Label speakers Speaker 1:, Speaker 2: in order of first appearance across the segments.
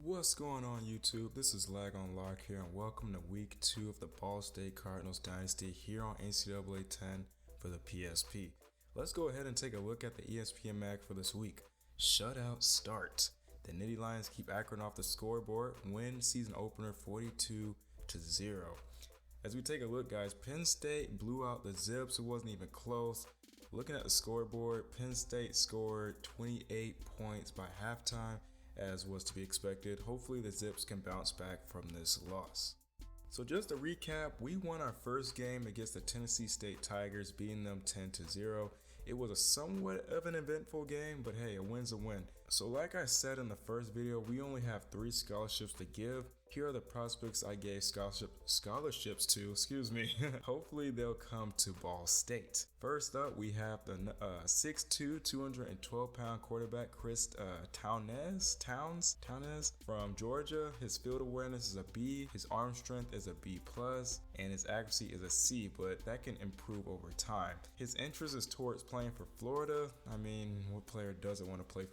Speaker 1: What's going on YouTube? This is Lag on Lock here and welcome to week 2 of the Ball State Cardinals Dynasty here on NCAA 10 for the PSP. Let's go ahead and take a look at the ESPN Mag for this week. Shutout start. The Nittany Lions keep Akron off the scoreboard, win season opener 42-0. As we take a look, guys, Penn State blew out the Zips. It wasn't even close. Looking at the scoreboard, Penn State scored 28 points by halftime, as was to be expected. Hopefully the Zips can bounce back from this loss. So just to recap, we won our first game against the Tennessee State Tigers, beating them 10-0. It was a somewhat of an eventful game, but hey, a win's a win. So like I said in the first video, we only have 3 scholarships to give. Here are the prospects I gave scholarships to, Hopefully they'll come to Ball State. First up, we have the 6'2", 212-pound quarterback Chris Towns from Georgia. His field awareness is a B, his arm strength is a B+, and his accuracy is a C, but that can improve over time. His interest is towards playing for Florida. I mean, what player doesn't want to play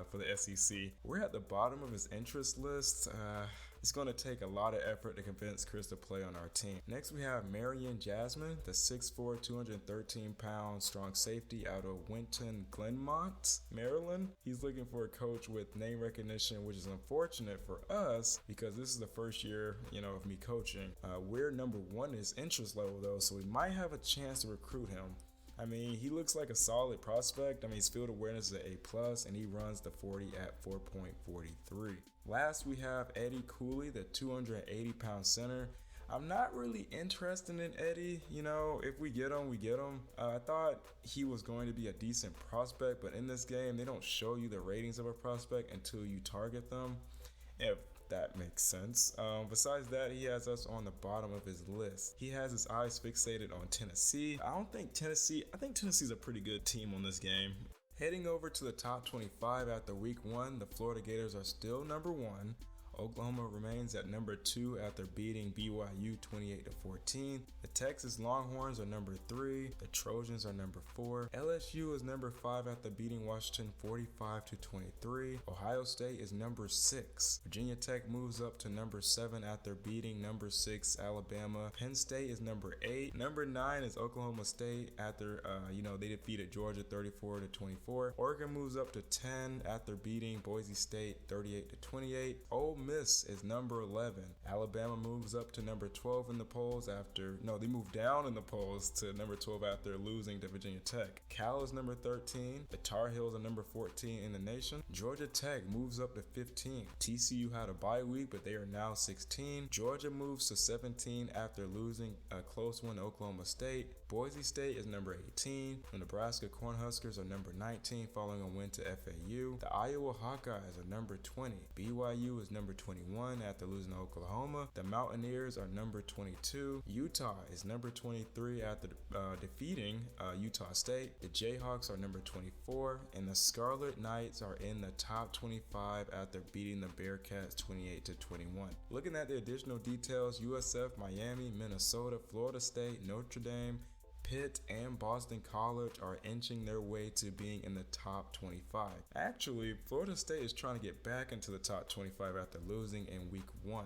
Speaker 1: for the SEC? We're at the bottom of his interest list. It's going to take a lot of effort to convince Chris to play on our team. Next, we have Marion Jasmine, the 6'4", 213-pound strong safety out of Winton Glenmont, Maryland. He's looking for a coach with name recognition, which is unfortunate for us because this is the first year, of me coaching. We're number 1 in his interest level though, so we might have a chance to recruit him. I mean, he looks like a solid prospect. I mean, his field awareness is an A+, and he runs the 40 at 4.43. Last, we have Eddie Cooley, the 280-pound center. I'm not really interested in Eddie. If we get him, we get him. I thought he was going to be a decent prospect, but in this game, they don't show you the ratings of a prospect until you target them. If that makes sense. Besides that, he has us on the bottom of his list. He has his eyes fixated on Tennessee. I think Tennessee's a pretty good team on this game. Heading over to the top 25 after week 1, the Florida Gators are still number 1. Oklahoma remains at number 2 after beating BYU 28-14. The Texas Longhorns are number 3. The Trojans are number 4. LSU is number 5 after beating Washington 45-23. Ohio State is number 6. Virginia Tech moves up to number 7 after beating number 6 Alabama. Penn State is number 8. Number 9 is Oklahoma State after they defeated Georgia 34-24. Oregon moves up to 10 after beating Boise State 38-28. Ole Miss is number 11. Alabama moves up to number 12 in the polls they moved down in the polls to number 12 after losing to Virginia Tech. Cal is number 13. The Tar Heels are number 14 in the nation. Georgia Tech moves up to 15. TCU had a bye week, but they are now 16. Georgia moves to 17 after losing a close one to Oklahoma State. Boise State is number 18. The Nebraska Cornhuskers are number 19 following a win to FAU. The Iowa Hawkeyes are number 20. BYU is number 21 after losing to Oklahoma. The Mountaineers are number 22. Utah is number 23 after defeating Utah State. The Jayhawks are number 24, and the Scarlet Knights are in the top 25 after beating the Bearcats 28-21. Looking at the additional details, USF, Miami, Minnesota, Florida State, Notre Dame, Pitt, and Boston College are inching their way to being in the top 25. Actually, Florida State is trying to get back into the top 25 after losing in week 1.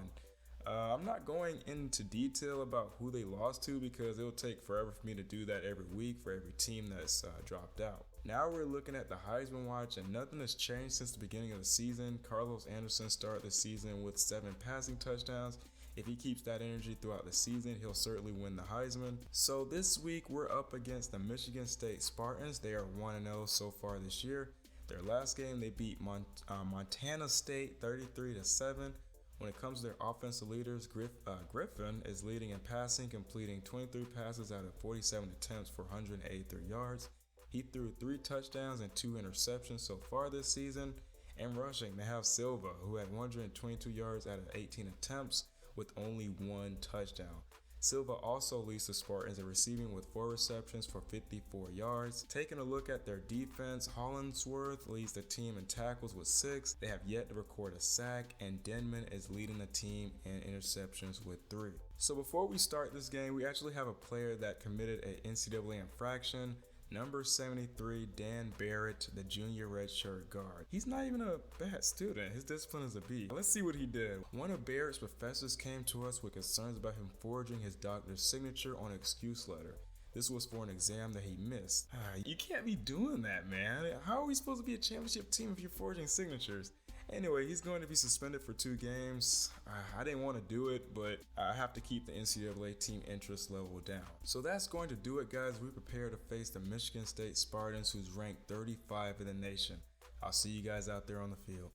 Speaker 1: I'm not going into detail about who they lost to because it'll take forever for me to do that every week for every team that's dropped out. Now we're looking at the Heisman Watch, and nothing has changed since the beginning of the season. Carlos Anderson started the season with 7 passing touchdowns. If he keeps that energy throughout the season, he'll certainly win the Heisman. So this week, we're up against the Michigan State Spartans. They are 1-0 so far this year. Their last game, they beat Montana State 33-7. When it comes to their offensive leaders, Griffin is leading in passing, completing 23 passes out of 47 attempts for 183 yards. He threw 3 touchdowns and 2 interceptions so far this season. And rushing, they have Silva, who had 122 yards out of 18 attempts with only 1 touchdown. Silva also leads the Spartans in receiving with 4 receptions for 54 yards. Taking a look at their defense, Hollingsworth leads the team in tackles with 6. They have yet to record a sack, and Denman is leading the team in interceptions with 3. So before we start this game, we actually have a player that committed an NCAA infraction. Number 73, Dan Barrett, the junior redshirt guard. He's not even a bad student. His discipline is a B. Let's see what he did. One of Barrett's professors came to us with concerns about him forging his doctor's signature on an excuse letter. This was for an exam that he missed. You can't be doing that, man. How are we supposed to be a championship team if you're forging signatures? Anyway, he's going to be suspended for 2 games. I didn't want to do it, but I have to keep the NCAA team interest level down. So that's going to do it, guys. We prepare to face the Michigan State Spartans, who's ranked 35 in the nation. I'll see you guys out there on the field.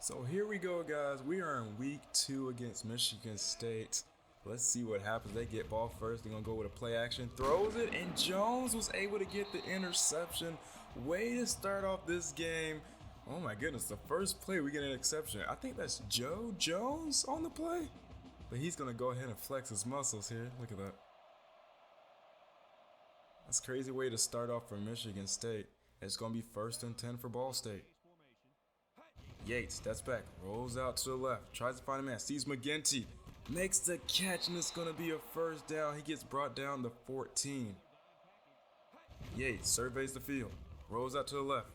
Speaker 1: So here we go, guys. We are in week 2 against Michigan State. Let's see what happens. They get ball first. They're going to go with a play action. Throws it, and Jones was able to get the interception. Way to start off this game. Oh my goodness, the first play we get an exception. I think that's Joe Jones on the play. But he's going to go ahead and flex his muscles here. Look at that. That's a crazy way to start off for Michigan State. It's going to be 1st and 10 for Ball State. Yates, that's back, rolls out to the left, tries to find a man, sees McGinty, makes the catch, and it's going to be a 1st down. He gets brought down to 14. Yates surveys the field, rolls out to the left,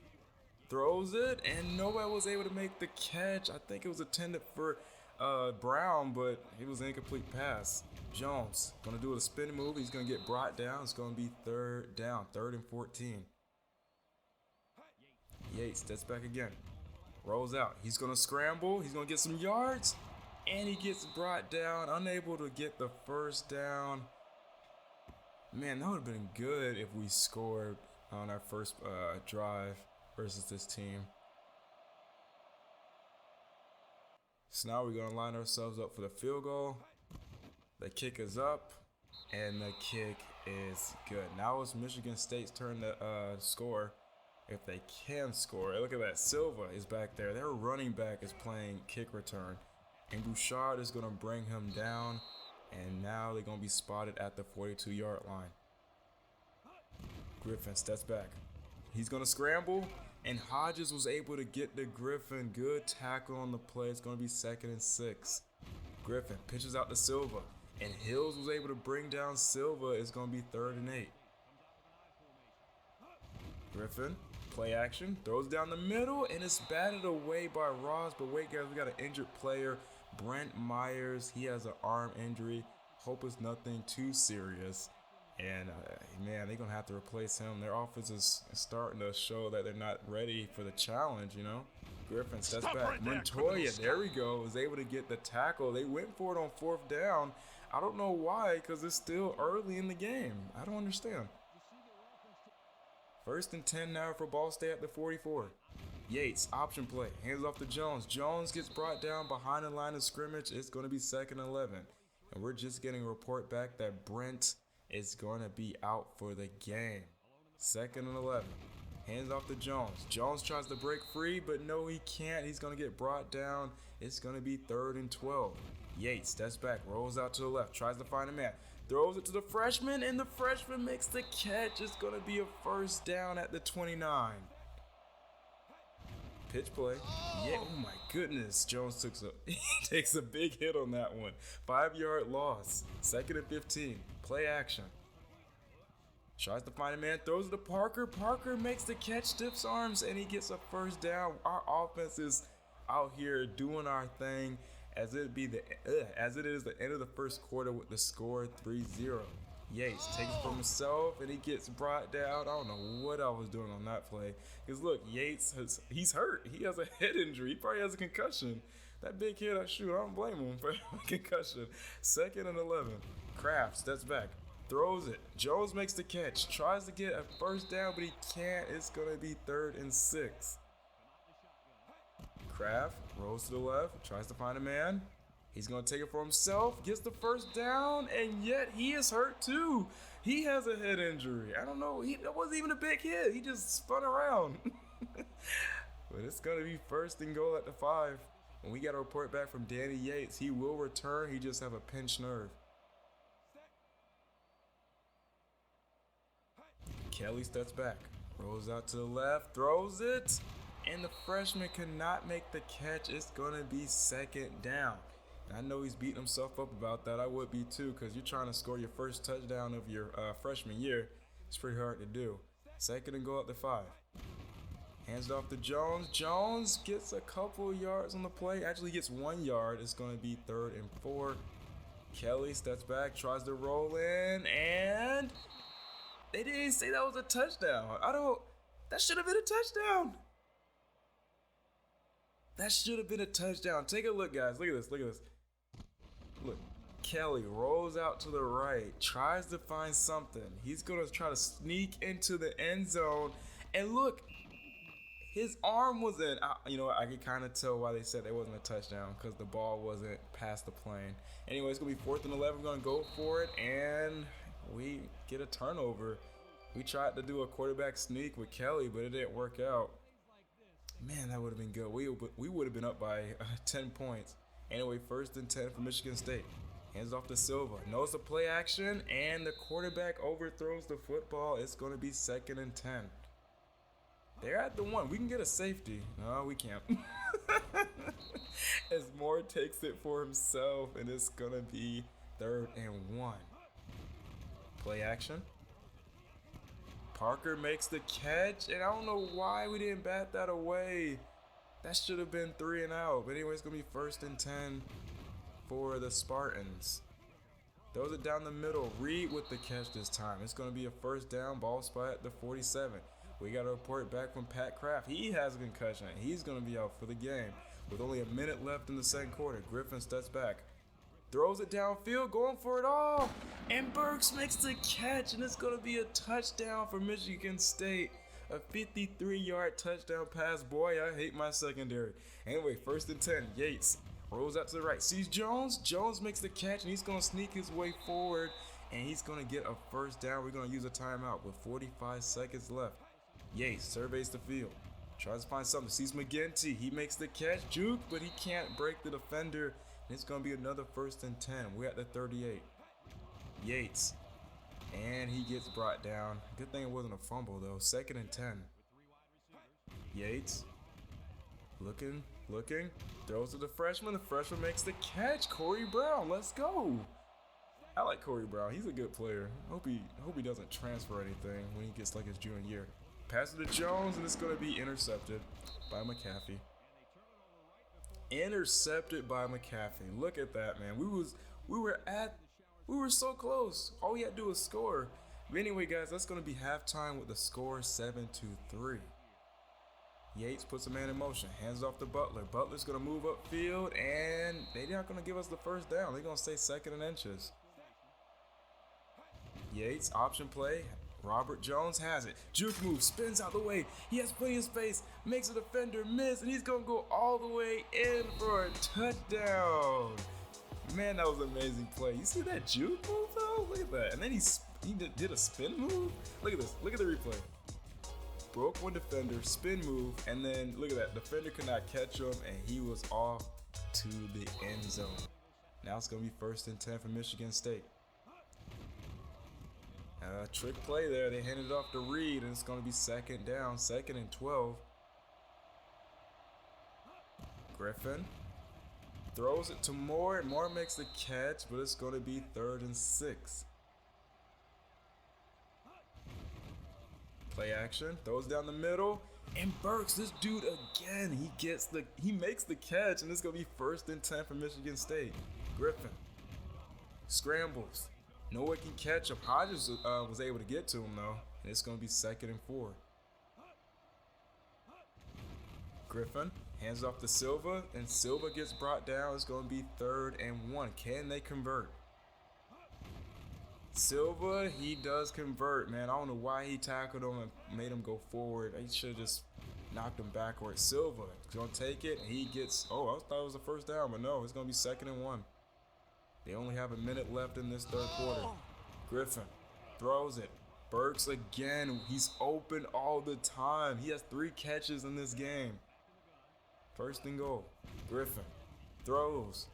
Speaker 1: throws it, and nobody was able to make the catch. I think it was intended for Brown, but it was an incomplete pass. Jones, going to do a spin move. He's going to get brought down. It's going to be 3rd down, 3rd and 14. Yates, that's back again. Rolls out. He's going to scramble. He's going to get some yards. And he gets brought down. Unable to get the 1st down. Man, that would have been good if we scored on our first drive versus this team. So now we're going to line ourselves up for the field goal. The kick is up. And the kick is good. Now it's Michigan State's turn to score. If they can score. Look at that. Silva is back there. Their running back is playing kick return. And Bouchard is going to bring him down. And now they're going to be spotted at the 42-yard line. Griffin steps back. He's going to scramble. And Hodges was able to get to Griffin. Good tackle on the play. It's going to be 2nd and 6. Griffin pitches out to Silva. And Hills was able to bring down Silva. It's going to be 3rd and 8. Griffin. Play action, throws down the middle, and it's batted away by Ross. But wait, guys, we got an injured player, Brent Myers. He has an arm injury. Hope it's nothing too serious. And man, they're gonna have to replace him. Their offense is starting to show that they're not ready for the challenge. You know, Griffin steps back. Right Montoya, there we go, was able to get the tackle. They went for it on 4th down. I don't know why, because it's still early in the game. I don't understand. 1st and 10 now for Ball State at the 44. Yates, option play, hands off to Jones. Jones gets brought down behind the line of scrimmage. It's going to be 2nd and 11. And we're just getting a report back that Brent is going to be out for the game. 2nd and 11. Hands off to Jones. Jones tries to break free, but no, he can't. He's going to get brought down. It's going to be 3rd and 12. Yates steps back, rolls out to the left, tries to find a man. Throws it to the freshman, and the freshman makes the catch. It's going to be a 1st down at the 29. Pitch play. Yeah, oh my goodness. Jones takes a big hit on that one. 5-yard loss. 2nd and 15. Play action. Tries to find a man, throws it to Parker. Parker makes the catch, stiffs arms, and he gets a 1st down. Our offense is out here doing our thing. As it is the end of the 1st quarter with the score 3-0. Yates takes it for himself and he gets brought down. I don't know what I was doing on that play. Because look, Yates he's hurt. He has a head injury. He probably has a concussion. That big kid, shoot, I don't blame him for concussion. 2nd and 11. Kraft steps back, throws it. Jones makes the catch, tries to get a first down, but he can't. It's going to be 3rd and 6. Kraft rolls to the left, tries to find a man. He's going to take it for himself, gets the first down, and yet he is hurt too. He has a head injury. I don't know. That wasn't even a big hit. He just spun around. But it's going to be 1st and goal at the 5. And we got a report back from Danny Yates. He will return. He just have a pinched nerve. Kelly steps back, rolls out to the left, throws it, and the freshman cannot make the catch. It's going to be 2nd down. And I know he's beating himself up about that. I would be too, because you're trying to score your first touchdown of your freshman year. It's pretty hard to do. 2nd and goal at the 5. Hands it off to Jones. Jones gets a couple yards on the play. Actually gets 1 yard. It's going to be 3rd and 4. Kelly steps back, tries to roll in, and they didn't say that was a touchdown. That should have been a touchdown. That should have been a touchdown. Take a look, guys. Look at this. Look at this. Look. Kelly rolls out to the right, tries to find something. He's going to try to sneak into the end zone. And look, his arm was in. You know what? I can kind of tell why they said it wasn't a touchdown, because the ball wasn't past the plane. Anyway, it's going to be 4th and 11. We're going to go for it, and we get a turnover. We tried to do a quarterback sneak with Kelly, but it didn't work out. Man, that would have been good. We would have been up by 10 points. Anyway, 1st and 10 for Michigan State. Hands off to Silva. Knows the play action, and the quarterback overthrows the football. It's going to be 2nd and 10. They're at the 1. We can get a safety. No, we can't. As Moore takes it for himself, and it's going to be 3rd and 1. Play action. Parker makes the catch, and I don't know why we didn't bat that away. That should have been 3 and out. But anyway, it's going to be 1st and 10 for the Spartans. Throws it down the middle. Reed with the catch this time. It's going to be a 1st down, ball spot at the 47. We got a report back from Pat Kraft. He has a concussion. He's going to be out for the game. With only a minute left in the 2nd quarter, Griffin steps back. Throws it downfield, going for it all. And Burks makes the catch, and it's going to be a touchdown for Michigan State. A 53-yard touchdown pass. Boy, I hate my secondary. Anyway, 1st and 10. Yates rolls out to the right. Sees Jones. Jones makes the catch, and he's going to sneak his way forward. And he's going to get a 1st down. We're going to use a timeout with 45 seconds left. Yates surveys the field. Tries to find something. Sees McGinty. He makes the catch. Juke, but he can't break the defender. And it's going to be another 1st and 10. We're at the 38. Yates. And he gets brought down. Good thing it wasn't a fumble, though. 2nd and 10. Yates. Looking. Throws to the freshman. The freshman makes the catch. Corey Brown. Let's go. I like Corey Brown. He's a good player. Hope he doesn't transfer anything when he gets like his junior year. Pass it to Jones, and it's going to be intercepted by McAfee. Intercepted by McAfee. Look at that, man. We were so close. All we had to do was score. But anyway, guys, that's going to be halftime with the score 7-3. Yates puts a man in motion. Hands off to Butler. Butler's going to move upfield, and they're not going to give us the 1st down. They're going to stay 2nd and inches. Yates, option play. Robert Jones has it. Juke move, spins out the way. He has plenty of space, makes a defender miss, and he's going to go all the way in for a touchdown. Man, that was an amazing play. You see that juke move, though? Look at that. And then he did a spin move. Look at this. Look at the replay. Broke one defender, spin move, and then look at that. Defender could not catch him, and he was off to the end zone. Now it's going to be 1st and 10 for Michigan State. Trick play there. They handed it off to Reed, and it's going to be 2nd down, 2nd and 12. Griffin throws it to Moore, and Moore makes the catch, but it's going to be 3rd and 6. Play action, throws down the middle, and Burks, this dude again, he makes the catch, and it's going to be 1st and 10 for Michigan State. Griffin scrambles. No one can catch him. Hodges was able to get to him, though. And it's going to be 2nd and 4. Griffin Hands off to Silva, and Silva gets brought down. It's going to be 3rd and 1. Can they convert? Silva, he does convert, man. I don't know why he tackled him and made him go forward. He should have just knocked him backwards. Silva is going to take it, and he gets, oh, I thought it was a first down, but no, it's going to be 2nd and 1. They only have a minute left in this 3rd quarter. Griffin throws it. Burks again. He's open all the time. He has 3 catches in this game. 1st and goal. Griffin throws.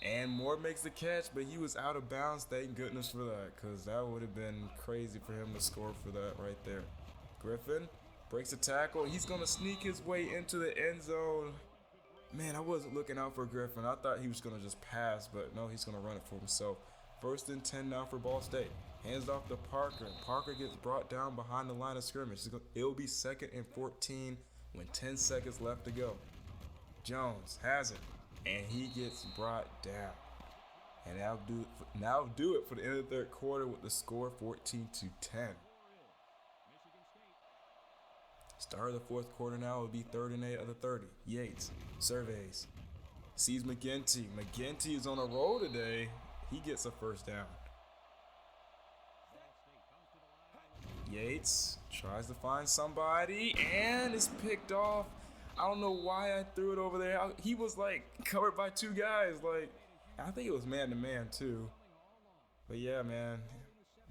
Speaker 1: And Moore makes the catch, but he was out of bounds. Thank goodness for that, because that would have been crazy for him to score for that right there. Griffin breaks a tackle. He's going to sneak his way into the end zone. Man, I wasn't looking out for Griffin. I thought he was going to just pass, but no, he's going to run it for himself. 1st and 10 now for Ball State. Hands off to Parker. Parker gets brought down behind the line of scrimmage. It'll be 2nd and 14 when 10 seconds left to go. Jones has it, and he gets brought down. And that'll do it for the end of the 3rd quarter with the score 14-10. Start of the 4th quarter now will be 3rd and 8 of the 30. Yates surveys. Sees McGinty. McGinty is on a roll today. He gets a 1st down. Yates tries to find somebody, and it's picked off. I don't know why I threw it over there. He was like covered by 2 guys. Like, I think it was man-to-man too. But yeah, man.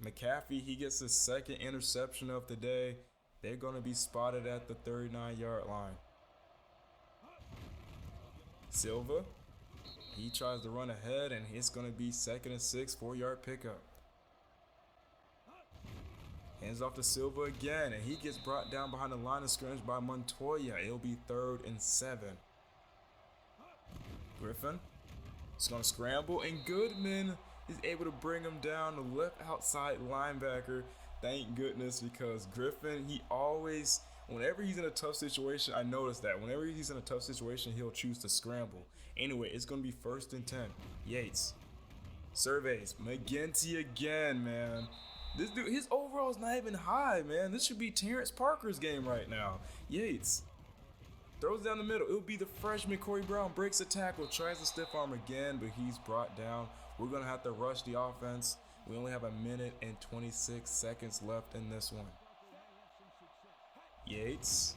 Speaker 1: McAfee, he gets his 2nd interception of the day. They're going to be spotted at the 39-yard line. Silva, he tries to run ahead, and it's going to be 2nd and 6, 4-yard pickup. Hands off to Silva again, and he gets brought down behind the line of scrimmage by Montoya. It'll be 3rd and 7. Griffin is going to scramble, and Goodman is able to bring him down, the left outside linebacker. Thank goodness, because Griffin, he always, whenever he's in a tough situation, I noticed that. Whenever he's in a tough situation, he'll choose to scramble. Anyway, it's going to be 1st and 10. Yates surveys. McGinty again, man. This dude, his overall is not even high, man. This should be Terrence Parker's game right now. Yates throws down the middle. It'll be the freshman Corey Brown. Breaks a tackle, tries to stiff arm again, but he's brought down. We're going to have to rush the offense. We only have a minute and 26 seconds left in this one. Yates,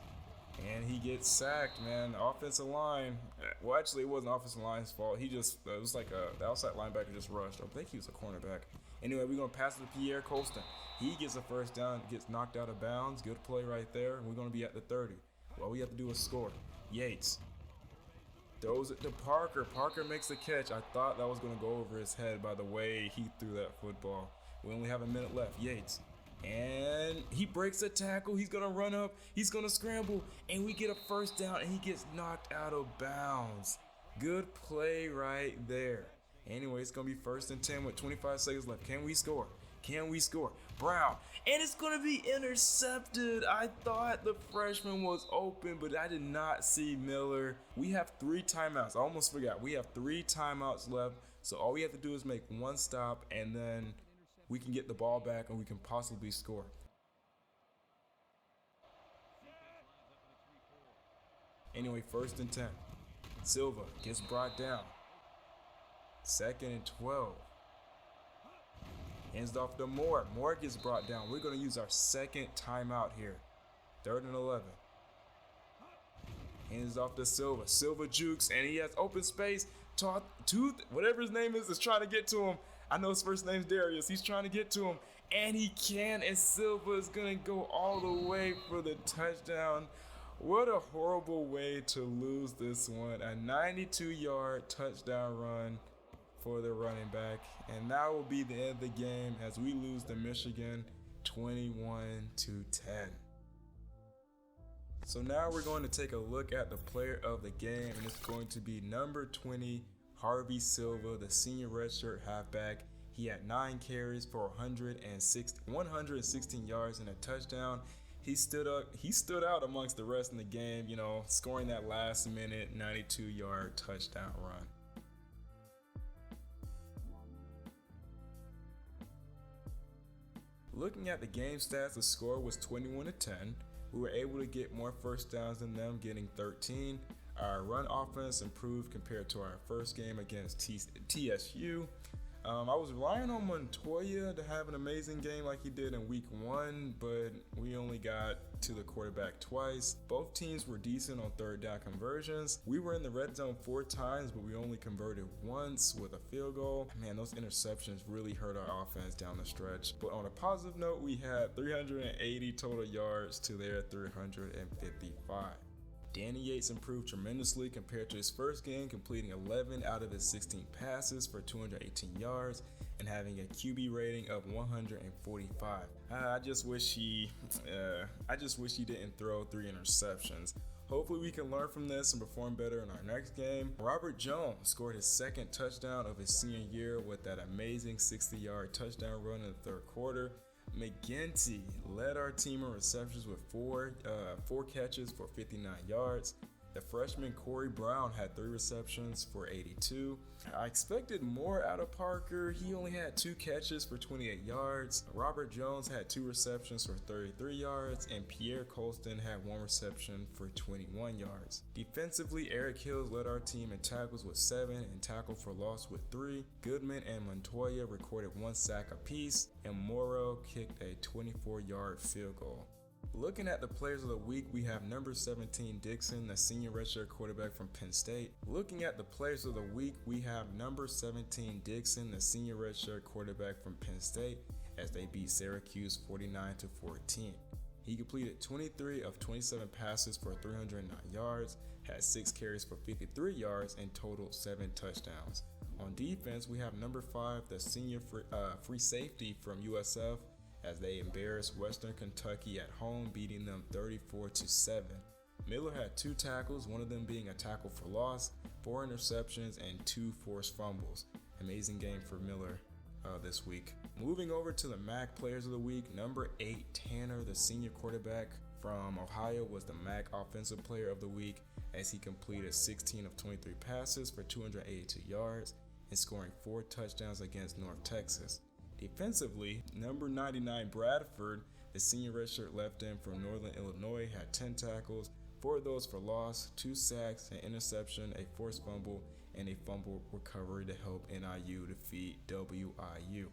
Speaker 1: and he gets sacked, man. Offensive line. Well, actually, it wasn't offensive line's fault. He just, it was like the outside linebacker just rushed. I think he was a cornerback. Anyway, we're going to pass it to Pierre Colston. He gets a 1st down, gets knocked out of bounds. Good play right there. We're going to be at the 30. All we have to do is score. Yates throws it to Parker. Parker makes the catch. I thought that was going to go over his head by the way he threw that football. We only have a minute left. Yates. And he breaks a tackle. He's going to run up. He's going to scramble. And we get a 1st down, and he gets knocked out of bounds. Good play right there. Anyway, it's going to be 1st and 10 with 25 seconds left. Can we score? Can we score? Brown. And it's going to be intercepted. I thought the freshman was open, but I did not see Miller. We have 3 timeouts. I almost forgot. We have 3 timeouts left. So all we have to do is make 1 stop, and then we can get the ball back and we can possibly score. Anyway, 1st and 10. Silva gets brought down. 2nd and 12. Hands off to Moore. Moore gets brought down. We're going to use our 2nd timeout here. 3rd and 11. Hands off to Silva. Silva jukes, and he has open space. Tooth, whatever his name is trying to get to him. I know his first name's Darius. He's trying to get to him, and he can, and Silva is going to go all the way for the touchdown. What a horrible way to lose this one. A 92-yard touchdown run for the running back, and that will be the end of the game as we lose to Michigan 21-10. So now we're going to take a look at the player of the game, and it's going to be number 20, Harvey Silva, the senior redshirt halfback. He had 9 carries for 116 yards and a touchdown. He stood out amongst the rest in the game, you know, scoring that last minute 92-yard touchdown run. Looking at the game stats, the score was 21-10. We were able to get more first downs than them, getting 13. Our run offense improved compared to our first game against TSU. I was relying on Montoya to have an amazing game like he did in week 1, but we only got to the quarterback twice. Both teams were decent on third down conversions. We were in the red zone 4 times, but we only converted once with a field goal. Man, those interceptions really hurt our offense down the stretch. But on a positive note, we had 380 total yards to their 355. Danny Yates improved tremendously compared to his first game, completing 11 out of his 16 passes for 218 yards and having a QB rating of 145. I just wish he didn't throw 3 interceptions. Hopefully we can learn from this and perform better in our next game. Robert Jones scored his second touchdown of his senior year with that amazing 60-yard touchdown run in the third quarter. McGinty led our team in receptions with four catches for 59 yards. The freshman Corey Brown had 3 receptions for 82. I expected more out of Parker. He only had 2 catches for 28 yards. Robert Jones had 2 receptions for 33 yards, and Pierre Colston had 1 reception for 21 yards. Defensively, Eric Hills led our team in tackles with 7 and tackle for loss with 3. Goodman and Montoya recorded 1 sack apiece, and Morrow kicked a 24-yard field goal. Looking at the players of the week, we have number 17 Dixon, the senior redshirt quarterback from Penn State. Looking at the players of the week, we have number 17 Dixon, the senior redshirt quarterback from Penn State, as they beat Syracuse 49-14. He completed 23 of 27 passes for 309 yards, had 6 carries for 53 yards, and totaled 7 touchdowns. On defense, we have number 5, the senior free safety from USF, as they embarrassed Western Kentucky at home, beating them 34-7. Miller had 2 tackles, one of them being a tackle for loss, 4 interceptions, and 2 forced fumbles. Amazing game for Miller this week. Moving over to the MAC players of the week, number 8 Tanner, the senior quarterback from Ohio, was the MAC offensive player of the week, as he completed 16 of 23 passes for 282 yards and scoring 4 touchdowns against North Texas. Defensively, number 99 Bradford, the senior redshirt left end from Northern Illinois, had 10 tackles, 4 of those for loss, 2 sacks, an interception, a forced fumble, and a fumble recovery to help NIU defeat WIU.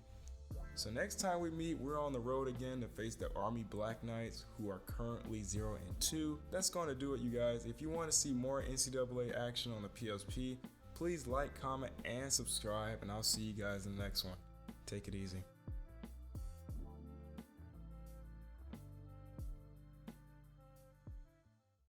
Speaker 1: So next time we meet, we're on the road again to face the Army Black Knights, who are currently 0-2. That's going to do it, you guys. If you want to see more NCAA action on the PSP, please like, comment, and subscribe, and I'll see you guys in the next one. Take it easy.